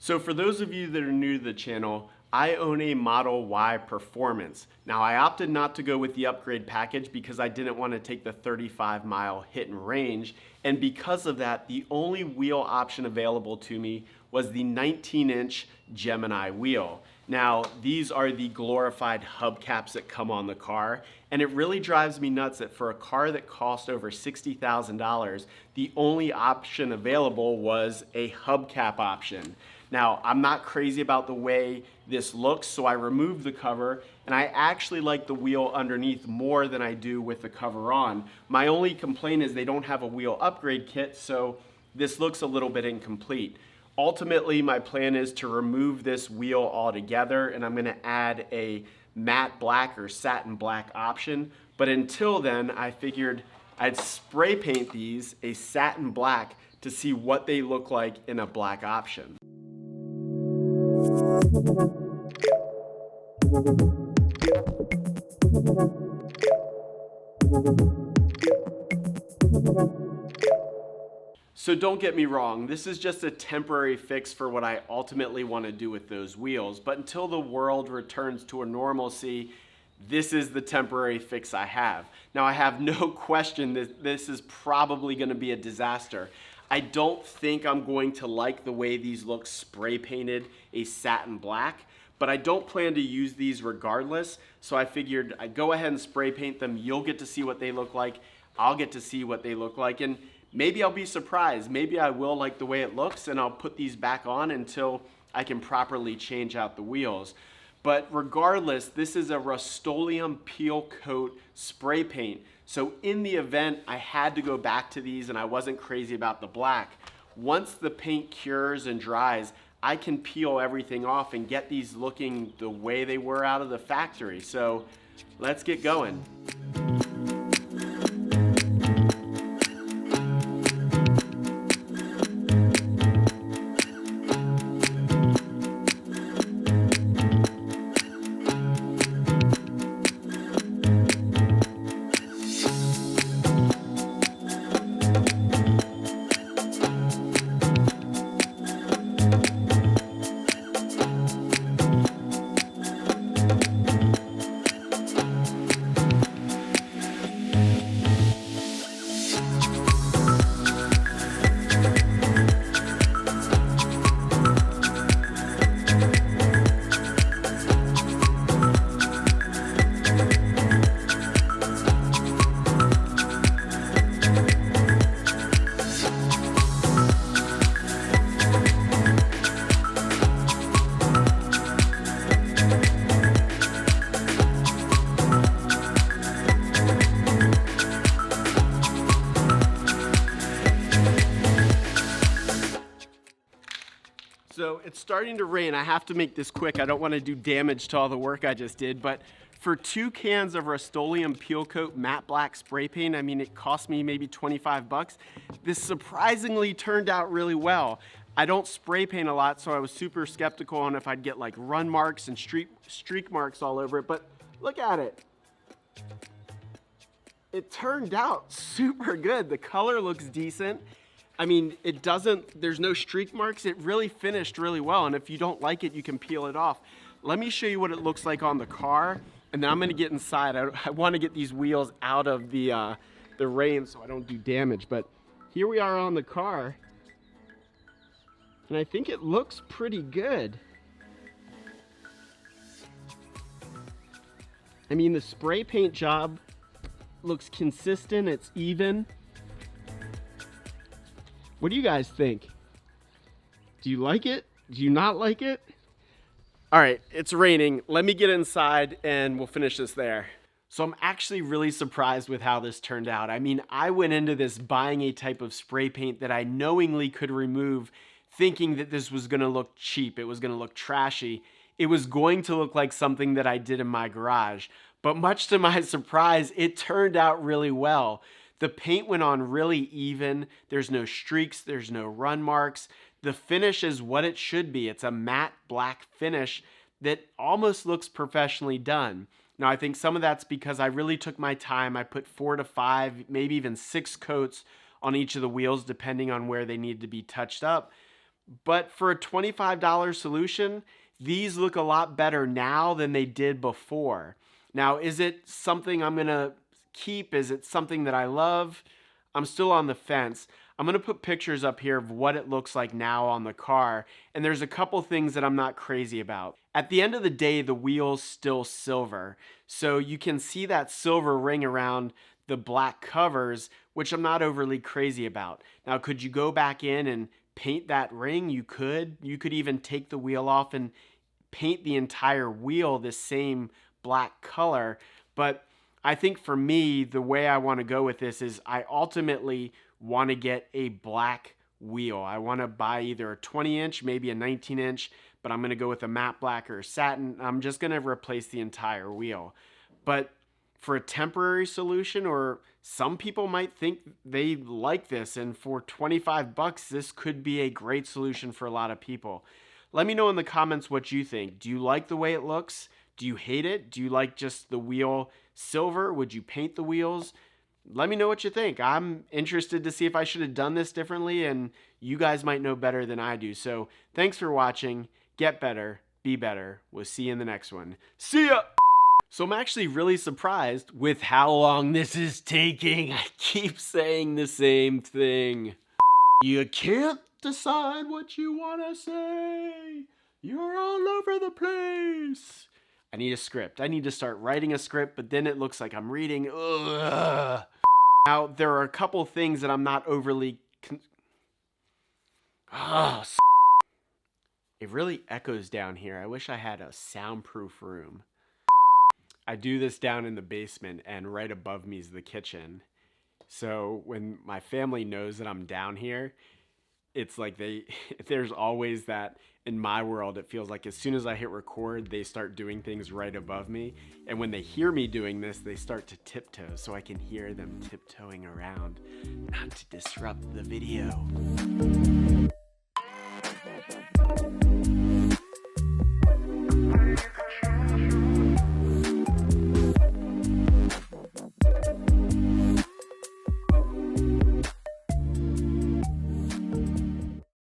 So for those of you that are new to the channel, I own a Model Y Performance. Now I opted not to go with the upgrade package because I didn't want to take the 35-mile hit and range. And because of that, the only wheel option available to me was the 19-inch Gemini wheel. Now, these are the glorified hubcaps that come on the car, and it really drives me nuts that for a car that cost over $60,000, the only option available was a hubcap option. Now, I'm not crazy about the way this looks, so I removed the cover, and I actually like the wheel underneath more than I do with the cover on. My only complaint is they don't have a wheel upgrade kit, so this looks a little bit incomplete. Ultimately, my plan is to remove this wheel altogether, and I'm gonna add a matte black or satin black option. But until then, I figured I'd spray paint these a satin black to see what they look like in a black option. So don't get me wrong, this is just a temporary fix for what I ultimately want to do with those wheels, but until the world returns to a normalcy, this is the temporary fix I have. Now I have no question that this is probably going to be a disaster. I don't think I'm going to like the way these look spray painted a satin black, but I don't plan to use these regardless, so I figured I'd go ahead and spray paint them. You'll get to see what they look like, I'll get to see what they look like, and maybe I'll be surprised. Maybe I will like the way it looks and I'll put these back on until I can properly change out the wheels. But regardless, this is a Rust-Oleum peel coat spray paint. So in the event I had to go back to these and I wasn't crazy about the black, once the paint cures and dries, I can peel everything off and get these looking the way they were out of the factory. So let's get going. So it's starting to rain. I have to make this quick. I don't want to do damage to all the work I just did, but for 2 cans of Rust-Oleum Peel Coat matte black spray paint, I mean, it cost me maybe 25 bucks. This surprisingly turned out really well. I don't spray paint a lot, so I was super skeptical on if I'd get like run marks and streak marks all over it, but look at it. It turned out super good. The color looks decent. I mean, there's no streak marks. It really finished really well. And if you don't like it, you can peel it off. Let me show you what it looks like on the car. And then I'm gonna get inside. I wanna get these wheels out of the rain so I don't do damage. But here we are on the car. And I think it looks pretty good. I mean, the spray paint job looks consistent, it's even. What do you guys think? Do you like it? Do you not like it? All right, it's raining. Let me get inside and we'll finish this there. So I'm actually really surprised with how this turned out. I mean, I went into this buying a type of spray paint that I knowingly could remove, thinking that this was gonna look cheap, it was gonna look trashy. It was going to look like something that I did in my garage. But much to my surprise, it turned out really well. The paint went on really even. There's no streaks, there's no run marks. The finish is what it should be. It's a matte black finish that almost looks professionally done. Now, I think some of that's because I really took my time. I put 4 to 5, maybe even 6 coats on each of the wheels, depending on where they need to be touched up. But for a $25 solution, these look a lot better now than they did before. Now, is it something I'm gonna keep? Is it something that I love? I'm still on the fence. I'm gonna put pictures up here of what it looks like now on the car, and there's a couple things that I'm not crazy about. At the end of the day, the wheel's still silver, so you can see that silver ring around the black covers, which I'm not overly crazy about. Now, could you go back in and paint that ring? You could. You could even take the wheel off and paint the entire wheel the same black color. But I think for me, the way I want to go with this is I ultimately want to get a black wheel. I want to buy either a 20-inch, maybe a 19-inch, but I'm going to go with a matte black or a satin. I'm just going to replace the entire wheel. But for a temporary solution, or some people might think they like this, and for 25 bucks, this could be a great solution for a lot of people. Let me know in the comments what you think. Do you like the way it looks? Do you hate it? Do you like just the wheel silver? Would you paint the wheels? Let me know what you think. I'm interested to see if I should have done this differently, and you guys might know better than I do. So thanks for watching. Get better. Be better. We'll see you in the next one. See ya! So I'm actually really surprised with how long this is taking. I keep saying the same thing. You can't decide what you want to say. You're all over the place. I need a script. I need to start writing a script, but then it looks like I'm reading. Ugh. Now, there are a couple things that I'm not overly... It really echoes down here. I wish I had a soundproof room. I do this down in the basement, and right above me is the kitchen. So when my family knows that I'm down here, it's like there's always that, in my world, it feels like as soon as I hit record, they start doing things right above me. And when they hear me doing this, they start to tiptoe, so I can hear them tiptoeing around, not to disrupt the video.